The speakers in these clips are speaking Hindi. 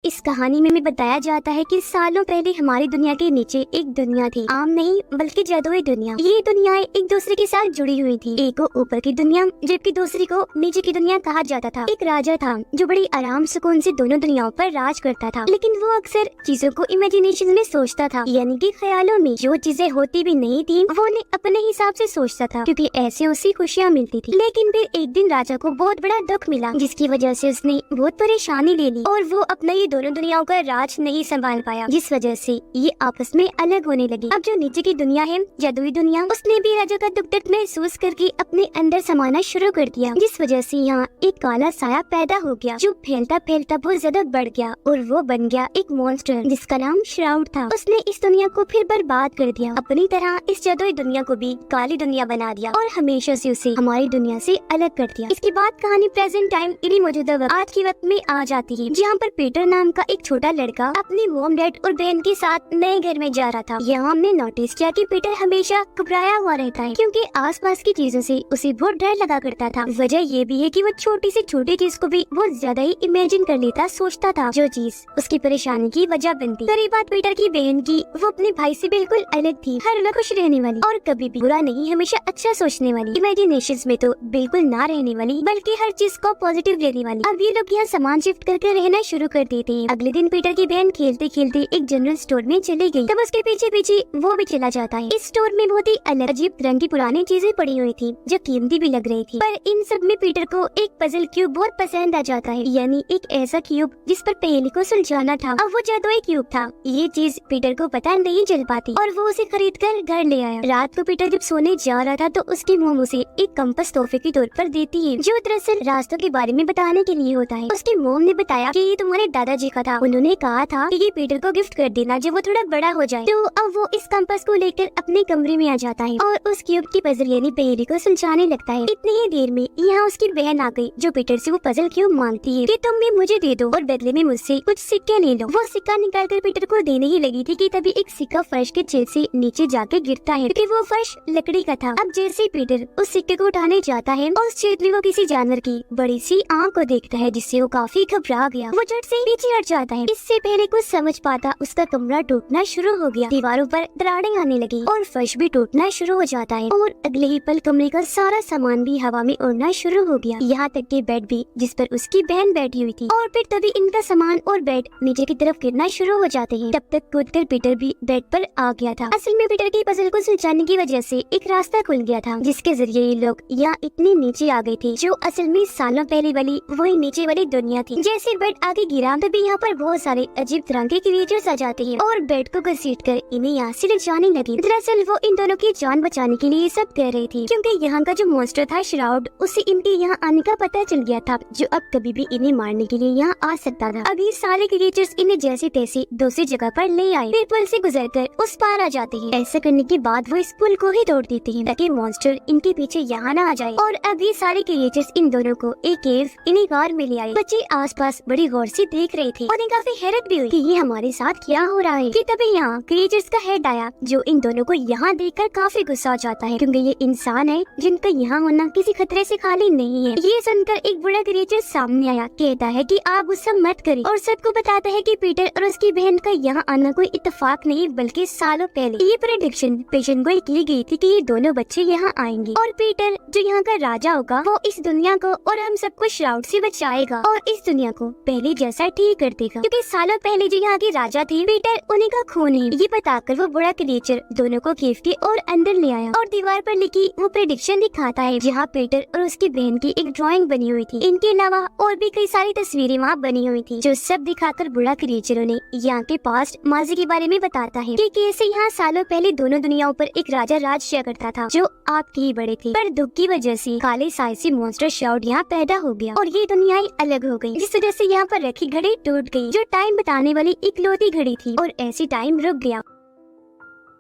इस कहानी में बताया जाता है कि सालों पहले हमारी दुनिया के नीचे एक दुनिया थी, आम नहीं बल्कि जादुई दुनिया। ये दुनियाएं एक दूसरे के साथ जुड़ी हुई थी। एक को ऊपर की दुनिया जबकि दूसरी को नीचे की दुनिया कहा जाता था। एक राजा था जो बड़ी आराम सुकून से दोनों दुनियाओं पर राज करता था, लेकिन वो अक्सर चीजों को इमेजिनेशन में सोचता था, यानी कि ख्यालों में। जो चीजें होती भी नहीं थी वो उन्हें अपने हिसाब से सोचता था, क्योंकि ऐसे उसी खुशियाँ मिलती थी। लेकिन फिर एक दिन राजा को बहुत बड़ा दुख मिला, जिसकी वजह से उसने बहुत परेशानी ले ली और वो अपना ये दोनों दुनियाओं का राज नहीं संभाल पाया, जिस वजह से ये आपस में अलग होने लगी। अब जो नीचे की दुनिया है, जादुई दुनिया, उसने भी राजा का दुख दर्द महसूस करके अपने अंदर समाना शुरू कर दिया, जिस वजह से यहाँ एक काला साया पैदा हो गया जो फैलता फैलता बहुत ज्यादा बढ़ गया और वो बन गया एक मॉन्स्टर जिसका नाम श्राउड था। उसने इस दुनिया को फिर बर्बाद कर दिया, अपनी तरह इस जादुई दुनिया को भी काली दुनिया बना दिया और हमेशा से उसे हमारी दुनिया से अलग कर दिया। इसके बाद कहानी प्रेजेंट टाइम यानी मौजूदा वक्त, आज के वक्त में आ जाती है, जहाँ पर पीटर नाम का एक छोटा लड़का अपनी मॉम, डैड और बहन के साथ नए घर में जा रहा था। यहाँ हमने नोटिस किया कि पीटर हमेशा घबराया हुआ रहता है, क्योंकि आसपास की चीजों से उसे बहुत डर लगा करता था। वजह ये भी है कि वो छोटी से छोटी चीज को भी बहुत ज्यादा ही इमेजिन कर लेता, सोचता था, जो चीज उसकी परेशानी की वजह बनती। रही बात पीटर की बहन की, वो अपने भाई से बिल्कुल अलग थी, हर वक्त खुश रहने वाली और कभी भी बुरा नहीं, हमेशा अच्छा सोचने वाली, इमेजिनेशंस में तो बिल्कुल ना रहने वाली, बल्कि हर चीज को पॉजिटिव लेने वाली। अब ये लोग यहाँ सामान शिफ्ट करके रहना शुरू कर देते हैं। अगले दिन पीटर की बहन खेलते खेलते एक जनरल स्टोर में चली गई, तब उसके पीछे पीछे वो भी चला जाता है। इस स्टोर में बहुत ही अलग अजीब तरह की पुरानी चीजें पड़ी हुई थी, जो कीमती भी लग रही थी। पर इन सब में पीटर को एक पजल क्यूब बहुत पसंद आ जाता है, यानी एक ऐसा क्यूब जिस पर पहेली को सुलझाना था। अब वो जादुई क्यूब था। ये चीज पीटर को पता नहीं चल पाती और वो उसे खरीद कर घर ले आया। रात को पीटर जब सोने जा रहा था तो उसकी मोम उसे एक कंपास तोहफे के तौर पर देती है, जो दरअसल रास्तों के बारे में बताने के लिए होता है। उसकी मोम ने बताया कि ये तुम्हारे दादाजी का था, उन्होंने कहा था कि ये पीटर को गिफ्ट कर देना जब वो थोड़ा बड़ा हो जाए। तो अब वो इस कंपास को लेकर अपने कमरे में आ जाता है और उस क्यूब की पजल यानी पहेली को सुलझाने लगता है। इतनी ही देर में यहाँ उसकी बहन आ गई, जो पीटर से वो पजल क्यूब मांगती है कि तुम भी मुझे दे दो और बदले में मुझसे कुछ सिक्के ले लो। वो सिक्का निकालकर पीटर को देने ही लगी थी कि तभी एक सिक्का फर्श के छेद से नीचे जाकर गिरता है, क्योंकि वो फर्श लकड़ी का था। अब जैसे ही पीटर उस सिक्के को उठाने जाता है, उस छेद में वो किसी जानवर की बड़ी सी आंख को देखता है, जिससे वो काफी घबरा गया। वो झट से पीछे हट जाता है। इससे पहले कुछ समझ पाता उसका कमरा टूटना शुरू हो गया, दीवारों पर दरारें आने लगी और फर्श भी टूटना शुरू हो जाता है और अगले ही पल कमरे का सारा सामान भी हवा में उड़ना शुरू हो गया, यहाँ तक कि बेड भी जिस पर उसकी बहन बैठी हुई थी। और फिर तभी इनका सामान और बेड नीचे की तरफ गिरना शुरू हो जाते हैं। तब तक कूदकर पीटर भी बेड पर आ गया था। असल में पीटर की पजल को सुलझाने की वजह से एक रास्ता खुल गया था, जिसके जरिए ये लोग यहाँ इतने नीचे आ गए थे, जो असल में सालों पहले वाली वही नीचे वाली दुनिया थी। जैसे बेड आगे गिरा तभी यहाँ पर बहुत सारे अजीब तरह के क्रिएचर्स आ जाते हैं और बेड को घसीट कर इन्हें यहाँ से ले जाने लगे। दरअसल वो इन दोनों की जान बचाने के लिए सब कर रही थी, क्योंकि यहाँ का जो मॉन्स्टर था श्राउड, उसे इनके यहाँ आने का पता चल गया था, जो अब कभी भी इन्हें मारने के लिए यहाँ आ सकता था। अभी सारे क्रिएचर्स इन्हें जैसे तैसे दूसरी जगह पर ले आए, फिर पुल से गुजरकर उस पार आ जाते हैं। ऐसा करने के बाद वो इस पुल को ही तोड़ देते हैं, ताकि मॉन्स्टर इनके पीछे यहाँ न आ जाए। और अभी सारे क्रिएचर्स इन दोनों को एक केव इन्हीं कार में ले आए। बच्चे आसपास बड़ी गौर से देख रहे थे और इन्हें काफी हैरत भी हुई कि ये हमारे साथ क्या हो रहा है। कि तभी यहाँ क्रिएचर्स का हेड आया, जो इन दोनों को यहाँ देखकर काफी गुस्सा जाता है, क्योंकि ये इंसान है जिनका यहाँ होना किसी खतरे से खाली नहीं है। ये सुनकर एक बड़ा क्रिएचर सामने आया, कहता है कि आप गुस्सा मत करें और सबको बताता है कि पीटर और उसकी बहन का यहाँ आना कोई इत्तेफाक नहीं, बल्कि सालों पहले ये प्रेडिक्शन पेशेंट को की गई थी कि ये दोनों बच्चे यहाँ आएंगे और पीटर जो यहाँ का राजा होगा वो इस दुनिया को और हम सबको श्राउड से बचाएगा और इस दुनिया को पहले जैसा ठीक कर देगा, क्योंकि सालों पहले जो यहाँ के राजा थे पीटर उन्हीं का खून है। ये बताकर वो बड़ा क्रिएचर दोनों को केव के और अंदर ले आया और दीवार पर लिखी वो प्रेडिक्शन दिखाता है, जहाँ पीटर और उसकी बहन की एक ड्राइंग बनी हुई थी। इनके अलावा और भी कई सारी तस्वीरें वहाँ बनी हुई थी, जो सब दिखाकर बड़ा क्रिएचर उन्हें यहाँ के पास्ट माजी के बारे में बताता है कि कैसे यहाँ सालों पहले दोनों दुनियाओं पर एक राजा राज किया करता था, जो आपके ही बड़े थे। पर दुख की वजह से काले साय से मॉन्स्टर श्राउड यहाँ पैदा हो गया और ये दुनिया अलग हो गई, जिस वजह से यहाँ पर रखी घड़ी टूट गई, जो टाइम बताने वाली इकलौती घड़ी थी और ऐसी टाइम रुक गया।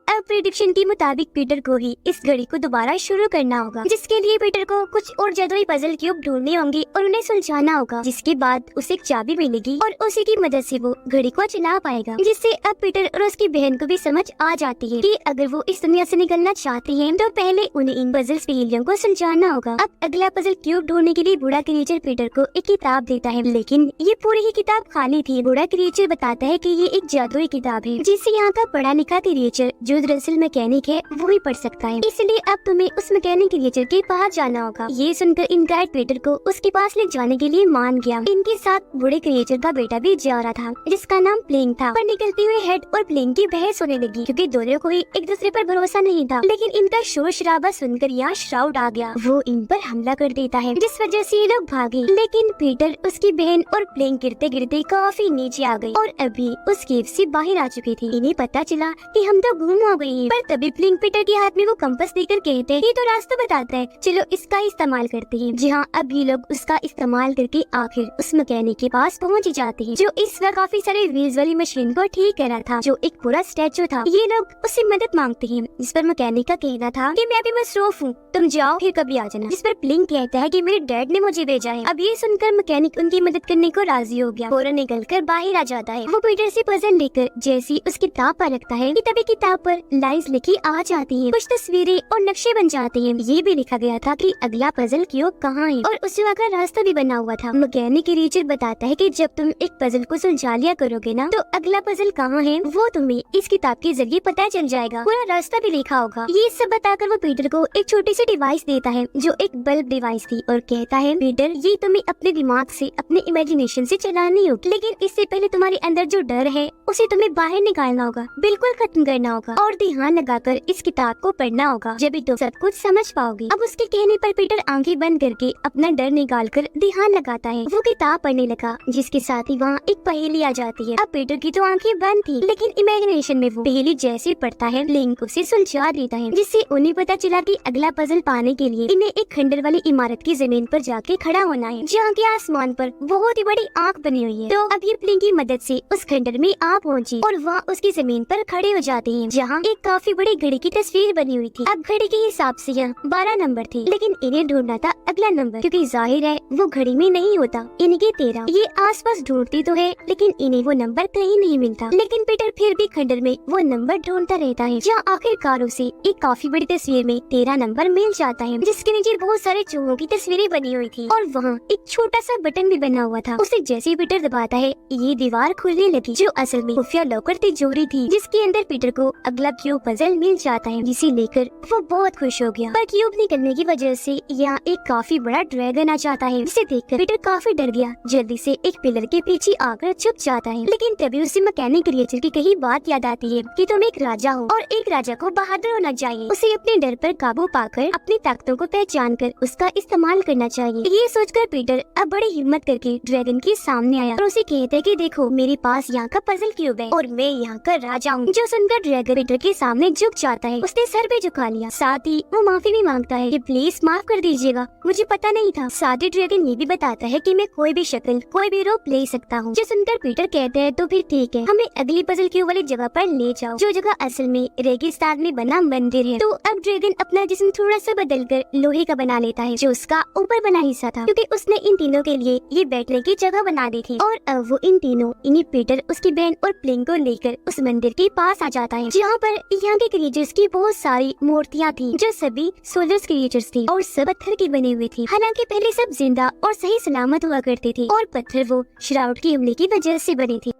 अब प्रेडिक्शन के मुताबिक पीटर को ही इस घड़ी को दोबारा शुरू करना होगा, जिसके लिए पीटर को कुछ और जादुई पजल क्यूब ढूंढने होंगे और उन्हें सुलझाना होगा, जिसके बाद उसे एक चाबी मिलेगी और उसी की मदद से वो घड़ी को चला पाएगा। जिससे अब पीटर और उसकी बहन को भी समझ आ जाती है कि अगर वो इस दुनिया से निकलना चाहती है तो पहले उन्हें इन पजल पहेलियों को सुलझाना होगा। अब अगला पजल क्यूब ढूंढने के लिए बूढ़ा क्रिएचर पीटर को एक किताब देता है, लेकिन ये पूरी ही किताब खाली थी। बूढ़ा क्रिएचर बताता है कि ये एक जादुई किताब है जिसे यहाँ का पढ़ा लिखा क्रिएचर जो दरअसल मैकेनिक है वो ही पढ़ सकता है, इसलिए अब तुम्हें उस मैकेनिक क्रिएचर के पास जाना होगा। ये सुनकर इनका पीटर को उसके पास ले जाने के लिए मान गया। इनके साथ बूढ़े क्रिएचर का बेटा भी जा रहा था जिसका नाम प्लेंग था। पर निकलते हुए हेड और प्लेंग की बहस होने लगी क्योंकि दोनों को ही एक दूसरे पर भरोसा नहीं था। लेकिन इनका शोर शराबा सुनकर यहाँ श्राउड आ गया, वो इन पर हमला कर देता है जिस वजह से ये लोग भागे। लेकिन पीटर, उसकी बहन और प्लेंग गिरते गिरते काफी नीचे आ गई और अभी उस केव से बाहर आ चुकी थी। इन्हें पता चला कि हम तो गुम हो गए हैं। पर तभी प्लेंग पीटर के हाथ में वो कंपास देकर कहते हैं ये तो रास्ता बताता है, चलो इसका इस्तेमाल करते हैं। जी हाँ, अब ये लोग उसका इस्तेमाल करके आखिर उस मैकेनिक के पास पहुँच जाते हैं जो इस वक्त काफी सारे व्हील्स वाली मशीन को ठीक कर रहा था, जो एक पूरा स्टैचू था। ये लोग उससे मदद मांगते हैं, जिस पर मैकेनिक का कहना था कि मैं अभी मसरूफ हूँ, तुम जाओ फिर कभी आ जाना। जिस पर प्लेंग कहता है कि मेरे डैड ने मुझे भेजा है। अब ये सुनकर मैकेनिक उनकी मदद करने को राजी हो गया, फौरन निकलकर बाहर आ जाता है। वो पीटर से पजल लेकर जैसी उस किताब पर रखता है कि तभी किताब पर लाइंस लिखी आ जाती हैं, कुछ तस्वीरें और नक्शे बन जाते हैं। ये भी लिखा गया था कि अगला पजल क्यूब कहाँ है और उस जगह का रास्ता भी बना हुआ था। मैकेनिक क्रिएचर बताता है कि जब तुम एक पजल को सुलझा लिया करोगे ना तो अगला पजल कहाँ है वो तुम्हें इस किताब के जरिए पता चल जाएगा, पूरा रास्ता भी लिखा होगा। ये सब बताकर वो पीटर को एक छोटी सी डिवाइस देता है जो एक बल्ब डिवाइस थी और कहता है पीटर, ये तुम्हें अपने दिमाग से, अपने इमेजिनेशन से चलानी होगी, लेकिन इससे पहले तुम्हारे अंदर जो डर है उसे तुम्हें बाहर निकालना होगा, बिल्कुल खत्म करना होगा और ध्यान लगाकर इस किताब को पढ़ना होगा, जब तुम सब कुछ समझ पाओगे। अब उसके कहने पर पीटर आंखें बंद करके अपना डर निकालकर ध्यान लगाता है। वो किताब पढ़ने लगा जिसके साथ ही वहाँ एक पहेली आ जाती है। अब पीटर की तो आंखें बंद थी, लेकिन इमेजिनेशन में वो पहेली जैसे पढ़ता है लिंक उसे सुलझा देता है, जिससे उन्हें पता चला कि अगला पजल पाने के लिए इन्हें एक खंडर वाली इमारत की जमीन पर जाके खड़ा होना है, जहाँ के आसमान पर बहुत ही बड़ी आँख बनी हुई है। तो अब ये प्लेंग की मदद से उस खंडर में आ पहुँची और वहाँ उसकी जमीन पर खड़े हो जाते हैं, जहाँ एक काफी बड़ी घड़ी की तस्वीर बनी हुई थी। अब घड़ी के हिसाब से यहाँ 12 नंबर थे, लेकिन इन्हें ढूंढना था अगला नंबर, क्योंकि जाहिर है वो घड़ी में नहीं होता। इनके 13 ये आसपास ढूंढती तो है लेकिन इन्हें वो नंबर कहीं नहीं मिलता। लेकिन पीटर फिर भी खंडर में वो नंबर ढूंढता रहता है, जहाँ आखिरकार उसे एक काफी बड़ी तस्वीर में 13 नंबर मिल जाता है, जिसके नीचे बहुत सारे चूहों की तस्वीरें बनी हुई थी और वहाँ एक छोटा सा बटन भी बना हुआ था। उसे जैसे ही पीटर दबाता है ये दीवार खुलने लगी, जो असल में खुफिया लॉकर तिजोरी थी, जिसके अंदर पीटर को अगला क्यूब पजल मिल जाता है, जिसे लेकर वो बहुत खुश हो गया। पर क्यूब निकलने की वजह से यहाँ एक काफी बड़ा ड्रैगन आ जाता है, जिसे देखकर पीटर काफी डर गया, जल्दी से एक पिलर के पीछे आकर छुप जाता है। लेकिन तभी उसे मैकेनिक क्रिएचर की कही बात याद आती है कि तुम एक राजा हो और एक राजा को बहादुर होना चाहिए। उसे अपने डर पर काबू पाकर अपनी ताकतों को पहचान कर उसका इस्तेमाल करना चाहिए। ये सोचकर पीटर अब बड़ी हिम्मत करके ड्रैगन के सामने आया और उसे कहता है कि देखो मेरे पास यहाँ का पजल क्यूब है और मैं यहाँ का राजा हूँ। जो सुनकर ड्रैगन पीटर के सामने झुक जाता है, उसने सर भी झुका लिया, साथ ही वो माफी भी मांगता है कि प्लीज माफ कर दीजिएगा, मुझे पता नहीं था। साथ ही ड्रैगन ये भी बताता है कि मैं कोई भी शक्ल, कोई भी रूप ले सकता हूँ। जो सुनकर पीटर कहते हैं तो फिर ठीक है, हमें अगली पजल क्यूब वाली जगह पर ले जाओ, जो जगह असल में रेगिस्तान में बना मंदिर है। तो अब ड्रैगन अपना जिस्म थोड़ा सा बदलकर लोहे का बना लेता है, जो उसका ऊपर बना हिस्सा था, क्योंकि उसने इन तीनों के लिए ये बैठने की जगह बना दी थी। और अब वो इन तीनों, इन्हीं पीटर, उसकी बहन और प्लेंग को लेकर उस मंदिर के पास आ जाता है, जहाँ पर यहाँ के क्रिएचर्स की बहुत सारी मूर्तियाँ थी, जो सभी सोलर्स क्रिएचर्स थी और सब पत्थर की बनी हुई थी। हालांकि पहले सब जिंदा और सही सलामत हुआ करते थे और पत्थर वो श्राउड की हमले की वजह से बनी थी।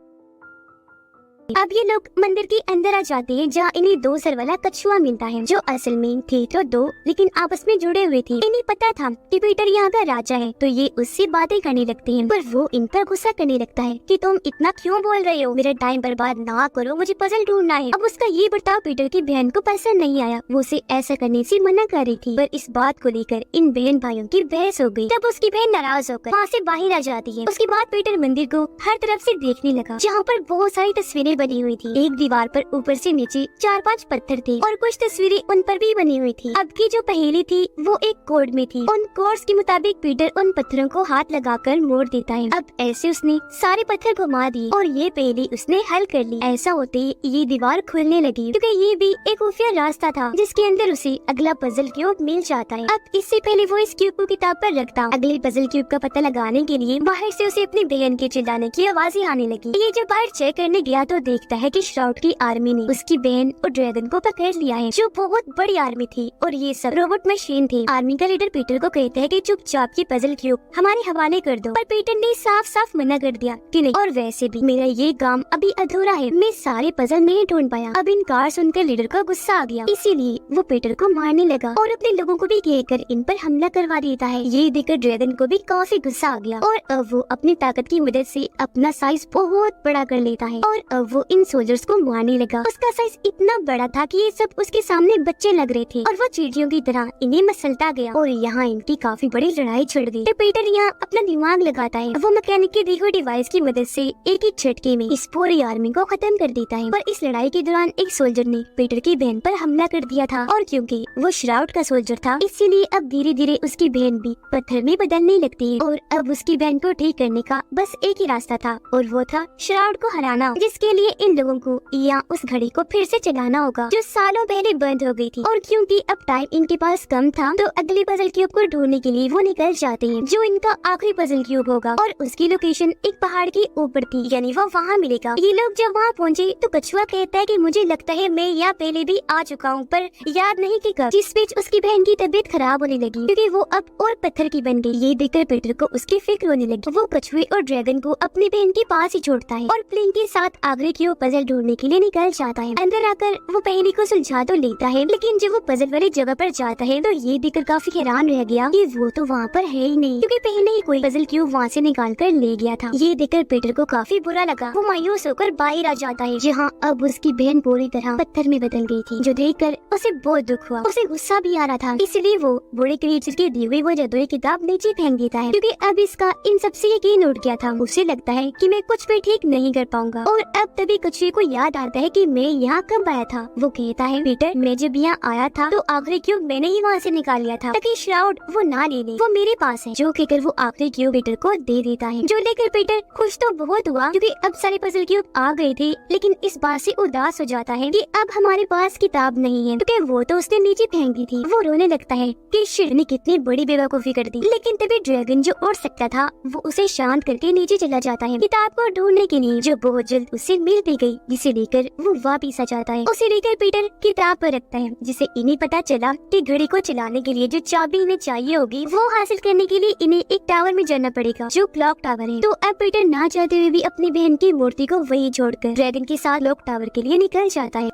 अब ये लोग मंदिर के अंदर आ जाते हैं, जहाँ इन्हें 2 सर वाला कछुआ मिलता है, जो असल में थे तो 2 लेकिन आपस में जुड़े हुए थे। इन्हें पता था कि पीटर यहाँ का राजा है, तो ये उससे बातें करने लगते हैं, पर वो इन पर गुस्सा करने लगता है कि तुम इतना क्यों बोल रहे हो, मेरा टाइम बर्बाद ना करो, मुझे पजल ढूंढना है। अब उसका ये बर्ताव पीटर की बहन को पसंद नहीं आया, वो उसे ऐसा करने से मना कर रही थी, पर इस बात को लेकर इन बहन भाइयों की बहस हो गई। तब उसकी बहन नाराज होकर वहाँ से बाहर आ जाती है। उसके बाद पीटर मंदिर को हर तरफ से देखने लगा, जहाँ पर बहुत सारी तस्वीरें बनी हुई थी। एक दीवार पर ऊपर से नीचे 4-5 पत्थर थे और कुछ तस्वीरें उन पर भी बनी हुई थी। अब की जो पहेली थी वो एक कोड में थी। उन कोड्स के मुताबिक पीटर उन पत्थरों को हाथ लगाकर मोड़ देता है। अब ऐसे उसने सारे पत्थर घुमा दिए और ये पहेली उसने हल कर ली। ऐसा होते ही ये दीवार खुलने लगी, क्योंकि ये भी एक खुफिया रास्ता था जिसके अंदर उसे अगला पजल क्यूब मिल जाता है। अब इससे पहले वो इस क्यूब को किताब पर रखता, अगले पजल क्यूब का पता लगाने के लिए बाहर से उसे अपनी बहन के चिल्लाने की आवाजें आने लगी। ये जब बाहर चेक करने गया तो देखता है कि श्राउड की आर्मी ने उसकी बहन और ड्रैगन को पकड़ लिया है, जो बहुत बड़ी आर्मी थी और ये सब रोबोट मशीन थी। आर्मी का लीडर पीटर को कहता है कि चुपचाप ये पजल क्यूब हमारे हवाले कर दो, पर पीटर ने साफ साफ मना कर दिया कि नहीं, और वैसे भी मेरा ये काम अभी अधूरा है, मैं सारे पजल नहीं ढूंढ पाया। अब इनकार सुनकर लीडर का गुस्सा आ गया, इसीलिए वो पीटर को मारने लगा और अपने लोगों को भी कहकर इन पर हमला करवा देता है। ये देखकर ड्रैगन को भी काफी गुस्सा आ गया और अब वो अपनी ताकत की मदद से अपना साइज बहुत बड़ा कर लेता है और अब वो इन सोल्जर्स को मारने लगा। उसका साइज इतना बड़ा था कि ये सब उसके सामने बच्चे लग रहे थे और वो चींटियों की तरह इन्हें मसलता गया और यहाँ इनकी काफी बड़ी लड़ाई छिड़ गई। पीटर यहाँ अपना दिमाग लगाता है, वो मैकेनिक की दी हुई डिवाइस की मदद से एक ही झटके में इस पूरी आर्मी को खत्म कर देता है। पर इस लड़ाई के दौरान एक सोल्जर ने पीटर की बहन पर हमला कर दिया था और क्योंकि वो श्राउड का सोल्जर था, इसीलिए अब धीरे धीरे उसकी बहन भी पत्थर में बदलने लगती है और अब उसकी बहन को ठीक करने का बस एक ही रास्ता था और वो था श्राउड को हराना, जिसके लिए इन लोगों को या उस घड़ी को फिर से चलाना होगा जो सालों पहले बंद हो गई थी। और क्योंकि अब टाइम इनके पास कम था तो अगले पजल क्यूब को ढूंढने के लिए वो निकल जाते हैं, जो इनका आखिरी पजल क्यूब होगा और उसकी लोकेशन एक पहाड़ के ऊपर थी, यानी वो वहाँ मिलेगा। ये लोग जब वहाँ पहुँचे तो कछुआ कहता है कि मुझे लगता है मैं यहाँ पहले भी आ चुका हूँ, पर याद नहीं कि कब। जिस बीच उसकी बहन की तबीयत खराब होने लगी क्योंकि वो अब और पत्थर की बन गई। ये देखकर पीटर को उसकी फिक्र होने लगी। वो कछुए और ड्रैगन को अपनी बहन के पास ही छोड़ता है और प्लेन के साथ आगरे की पजल ढूंढने के लिए निकल जाता है। अंदर आकर वो पहेली को सुलझा तो लेता है, लेकिन जब वो पजल वाली जगह पर जाता है तो ये देखकर काफी हैरान रह गया कि वो तो वहाँ पर है ही नहीं, क्योंकि पहले ही कोई पजल क्यूब वहाँ से निकाल कर ले गया था। ये देखकर पीटर को काफी बुरा लगा। वो मायूस होकर बाहर आ जाता है, जहाँ अब उसकी बहन पूरी तरह पत्थर में बदल गई थी, जो देखकर उसे बहुत दुख हुआ। उसे गुस्सा भी आ रहा था, इसलिए वो बूढ़े क्रिएचर की दी हुई वो जादुई किताब नीचे फेंक देता है, क्योंकि अब इसका इन सबसे यकीन उठ गया था। उसे लगता है कि मैं कुछ भी ठीक नहीं कर पाऊंगा। और अब तभी कछुए को याद आता है कि मैं यहाँ कब आया था। वो कहता है, पीटर मैं जब यहाँ आया था तो आखिरी क्यूब मैंने ही वहाँ से निकाल लिया था ताकि श्राउड वो ना ले ले, वो मेरे पास है। जो कहकर वो आखिरी क्यूब पीटर को दे देता है, जो लेकर पीटर खुश तो बहुत हुआ क्योंकि अब सारे पजल क्यूब आ गए थे, लेकिन इस बात से उदास हो जाता है कि अब हमारे पास किताब नहीं है, क्योंकि वो तो उसने नीचे फेंक दी थी। वो रोने लगता है कि शिट ने कितनी बड़ी बेवकूफी कर दी। लेकिन तभी ड्रैगन जो उड़ सकता था वो उसे शांत करके नीचे चला जाता है किताब को ढूंढने के लिए, जो बहुत जल्द उसे मिल भी गई, जिसे लेकर वो वापिस आ जाता है। उसे लेकर पीटर किताब पर रखता है, जिसे इन्हें पता चला कि घड़ी को चलाने के लिए जो चाबी इन्हें चाहिए होगी वो हासिल करने के लिए इन्हें एक टावर में जाना पड़ेगा, जो क्लॉक टावर है। तो अब पीटर ना चाहते हुए भी अपनी बहन की मूर्ति को वही छोड़कर ड्रैगन के साथ क्लॉक टावर के लिए निकल जाता है।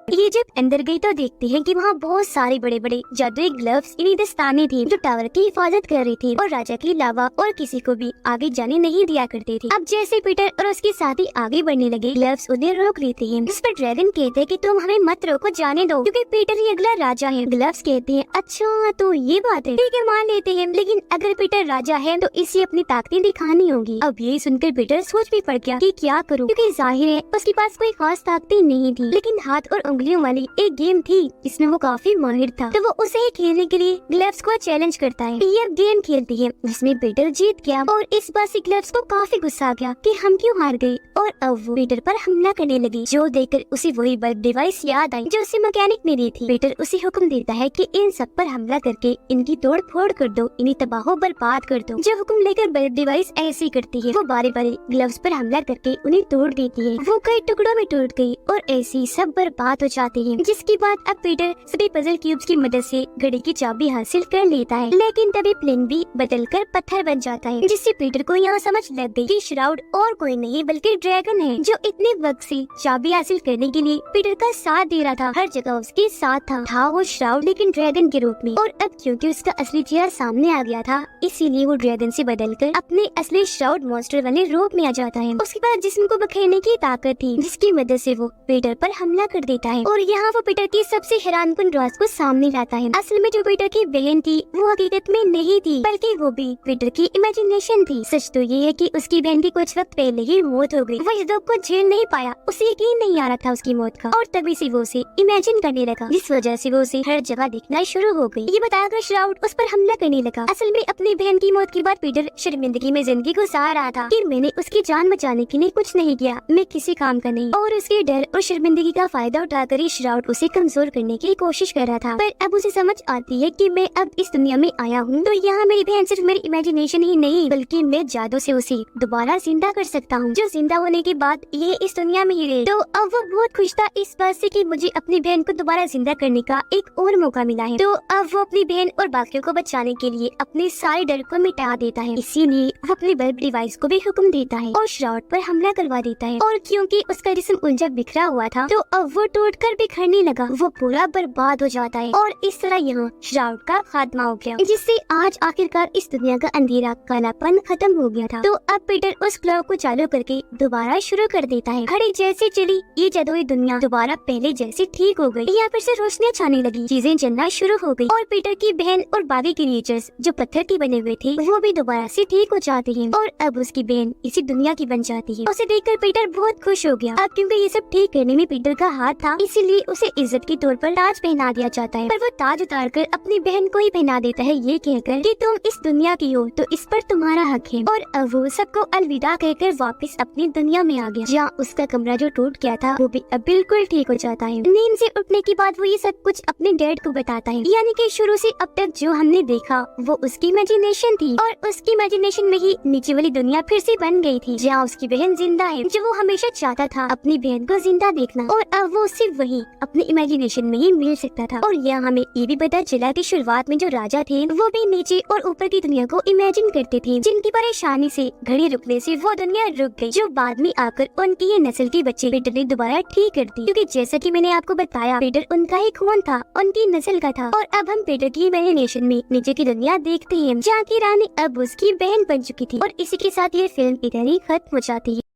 ये जब अंदर गई तो देखते हैं कि वहाँ बहुत सारे बड़े बड़े जादुई ग्लव्स इन्हीं दस्ताने थे जो टावर की हिफाजत कर रही थी और राजा के अलावा और किसी को भी आगे जाने नहीं दिया करते थे। अब जैसे पीटर और उसके साथी आगे बढ़ने लगे, ग्लव्स उन्हें रोक लेते हैं, जिस पर ड्रैगन कहते हैं कि तुम हमें मत रोको, जाने दो, क्योंकि पीटर ही अगला राजा है। ग्लव्स कहते हैं, अच्छा तो ये बात है, ठीक है मान लेते हैं, लेकिन अगर पीटर राजा है तो इसे अपनी ताकतें दिखानी होगी। अब ये सुनकर पीटर सोच भी पड़ गया कि क्या करूँ, क्योंकि जाहिर है उसके पास कोई खास ताकतें नहीं थी, लेकिन हाथ और उंगलियों वाली एक गेम थी जिसमें वो काफी माहिर था। तो वो उसे ही खेलने के लिए ग्लव्स को चैलेंज करता है। ये गेम खेलती है जिसमें पीटर जीत गया और इस बार से ग्लव्स को काफी गुस्सा आ गया कि हम क्यों हार गए और अब वो पीटर पर हमला करने लगी, जो देखकर उसे वही बल्ब डिवाइस याद आई जो उसे मैकेनिक ने दी थी। पीटर उसे हुक्म देता है कि इन सब पर हमला करके इनकी तोड़ फोड़ कर दो, इन्हें तबाह बर्बाद कर दो। जो हुक्म लेकर बल्ब डिवाइस ऐसे ही करती है, वो बारी बारी ग्लव्स पर हमला करके उन्हें तोड़ देती है। वो कई टुकड़ों में टूट गई और ऐसे ही सब बर्बाद हो जाते हैं, जिसके बाद अब पीटर सभी पजल क्यूब्स की मदद से घड़ी की चाबी हासिल कर लेता है। लेकिन तभी प्लेन भी बदलकर पत्थर बन जाता है, जिससे पीटर को यहाँ समझ लग गई कि श्राउड और कोई नहीं बल्कि ड्रैगन है, जो इतने वक्त से चाबी हासिल करने के लिए पीटर का साथ दे रहा था। हर जगह उसके साथ था वो श्राउड, लेकिन ड्रैगन के रूप में। और अब क्योंकि उसका असली चेहरा सामने आ गया था, इसीलिए वो ड्रैगन से बदलकर अपने असली श्राउड मॉन्स्टर वाले रूप में आ जाता है। उसके पास जिस्म को बखेरने की ताकत थी, जिसकी मदद से वो पीटर पर हमला कर देता है। है और यहाँ वो पीटर की सबसे हैरानकुन राज को सामने लाता है। असल में जो पीटर की बहन थी वो हकीकत में नहीं थी, बल्कि वो भी पीटर की इमेजिनेशन थी। सच तो ये है कि उसकी बहन की कुछ वक्त पहले ही मौत हो गई। वो इस दुख को झेल नहीं पाया, उसे यकीन नहीं आ रहा था उसकी मौत का, और तभी से वो उसे इमेजिन करने लगा, जिस वजह से वो उसे हर जगह दिखना शुरू हो गई। ये बताकर श्राउड उस पर हमला करने लगा। असल में अपनी बहन की मौत के बाद पीटर शर्मिंदगी में जिंदगी गुजार रहा था कि मैंने उसकी जान बचाने के लिए कुछ नहीं किया, मैं किसी काम का नहीं, और उसके डर और शर्मिंदगी का फायदा उठाकर ही श्राउड उसे कमजोर करने की कोशिश कर रहा था। पर अब उसे समझ आती है कि मैं अब इस दुनिया में आया हूँ तो यहाँ मेरी बहन सिर्फ मेरी इमेजिनेशन ही नहीं, बल्कि मैं जादू से उसे दोबारा जिंदा कर सकता हूँ, जो जिंदा होने के बाद ये इस दुनिया में ही रहे। तो अब वो बहुत खुश था इस बात से कि मुझे अपनी बहन को दोबारा जिंदा करने का एक और मौका मिला है। तो अब वो अपनी बहन और बाकियों को बचाने के लिए अपने सारे डर को मिटा देता है। इसीलिए वो अपने बल्ब डिवाइस को भी हुक्म देता है और श्राउड पर हमला करवा देता है। और क्योंकि उसका जिस्म उलझा बिखरा हुआ था तो अब वो टूटकर बिखरने लगा, वो पूरा बर्बाद हो जाता है। और इस तरह यहाँ श्राउड का खात्मा हो गया, जिससे आज आखिरकार इस दुनिया का अंधेरा कालापन खत्म हो गया था। तो अब पीटर उस क्लॉक को चालू करके दोबारा शुरू कर देता है। घड़ी जैसे चली ये जादुई दुनिया दोबारा पहले जैसी ठीक हो गई। यहाँ पर से रोशनी छाने लगी, चीजें चलना शुरू हो गई और पीटर की बहन और बाकी क्रिएचर्स जो पत्थर के बने हुए थे वो भी दोबारा से ठीक हो जाते हैं। और अब उसकी बहन इसी दुनिया की बन जाती है। उसे देखकर पीटर बहुत खुश हो गया। अब क्योंकि ये सब ठीक करने में पीटर का हाथ था, इसीलिए उसे इज्जत के तौर पर ताज पहना दिया जाता है। पर वो ताज उतार कर अपनी बहन को ही पहना देता है, ये कहकर कि तुम इस दुनिया की हो तो इस पर तुम्हारा हक है। और अब वो सबको अलविदा कहकर वापस अपनी दुनिया में आ गया, जहाँ उसका कमरा जो टूट गया था वो भी अब बिल्कुल ठीक हो जाता है। नींद से उठने के बाद वो ये सब कुछ अपने डैड को बताता है, यानी कि शुरू से अब तक जो हमने देखा वो उसकी इमेजिनेशन थी और उसकी इमेजिनेशन में ही नीचे वाली दुनिया फिर से बन गई थी, जहाँ उसकी बहन जिंदा है, जो वो हमेशा चाहता था अपनी बहन को जिंदा देखना, और अब वो सिर्फ वही अपनी इमेजिनेशन में ही मिल सकता था। और यहाँ हमें ये भी पता चला कि शुरुआत में जो राजा थे वो भी नीचे और ऊपर की दुनिया को इमेजिन करते थे, जिनकी परेशानी से घड़ी रुकने से वो दुनिया रुक गई, जो बाद में आकर उनकी ये नस्ल के बच्चे पीटर ने दोबारा ठीक कर दी। क्योंकि जैसा कि मैंने आपको बताया पीटर उनका ही खून था, उनकी नस्ल का था। और अब हम पीटर की इमेजिनेशन में नीचे की दुनिया देखते हैं, जहाँ की रानी अब उसकी बहन बन चुकी थी। और इसी के साथ ये फिल्म इधर ही खत्म हो जाती है।